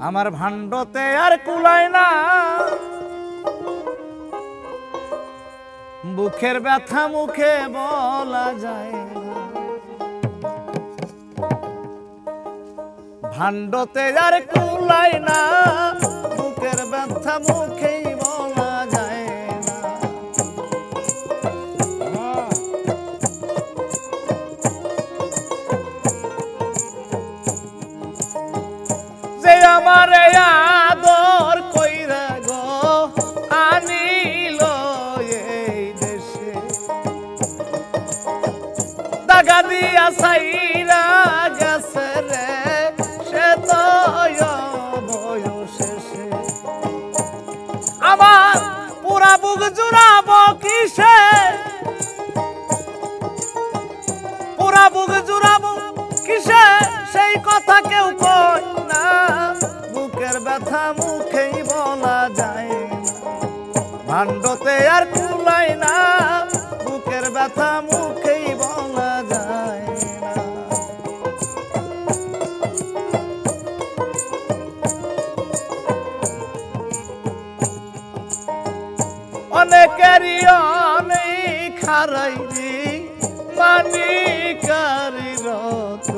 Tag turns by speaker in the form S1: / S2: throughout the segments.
S1: আমার ভাণ্ডতে আর কুলায় না, বুকের ব্যথা মুখে বলা যায় না। ভাণ্ডতে আর কুলায় না, বুকের ব্যথা মুখেই বলা যায় না। যে আমারে আদর কইরা গো আনিল এই দেশে, দাগা দিয়া সাইরা গেছে রে সে তো বয়সে। আমার পুরা বুক জুড়াবো কিসে, পুরা বুক জুড়াবো কিসে সেই কথা কেউ কয় না। বুকের ব্যথা মুখেই বলা যায় না, ভাণ্ডতে আর কুলায় না, বুকের ব্যথা মুখেই বলা যায় না। অনেকেরই অনেক খারাইরি মানিকারি রত,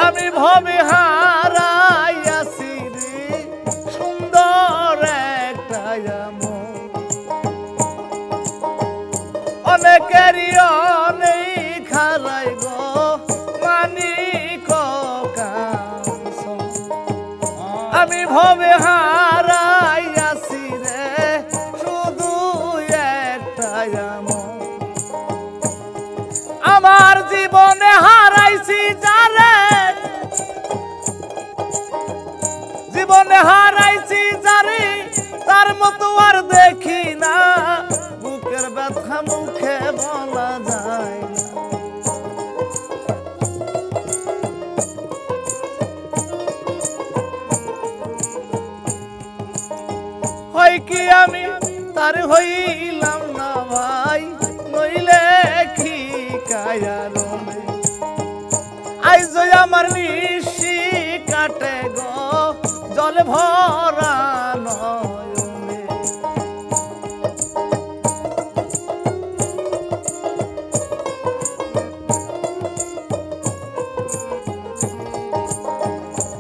S1: আমি ভবে হারাইয়াছি রে সুন্দর একটা মন। অনেকেরই অনেক হারাই গো মানিক কাঞ্চন, আমি ভবে হারাইয়াছি রে শুধু একটা মন। আমার জীবনে হারাইছি যারে, জীবনে হারাইছি যারে তার মতো আর দেখি না। বুকের ব্যথা মুখে বলা যায় না। হয় কি আমি তার হইলাম না ভাই, নইলে কি কায়া রবে। আইজ আমার নিশি কাটে গো জল ভরা নয়নে।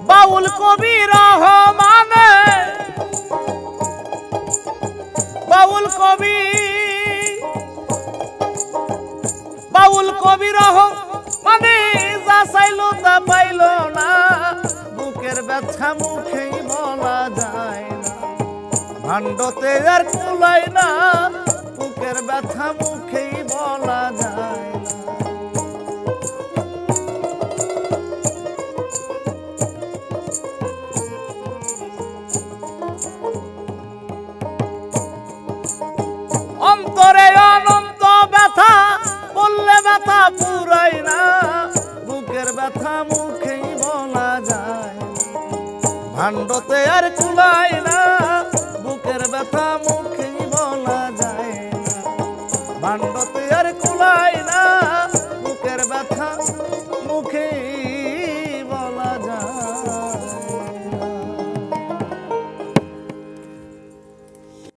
S1: বাউল কবি রহমানে, বাউল কবি, বাউল কবি রহমানে যা চাইলো তা পাইল না। বুকের ব্যথা মুখেই বলা যায় না, ভাণ্ডতে আর কুলায় না, বুকের ব্যথা মুখেই বলা যায় না। অন্তরে অনন্ত ব্যথা বললে ব্যথা পুরাই না, বুকের ব্যথা মুখেই বলা যায় না। ভাণ্ডতে আর কুলায় না, বুকের ব্যথা মুখেই বলা যায় না। ভাণ্ডতে আর কুলায়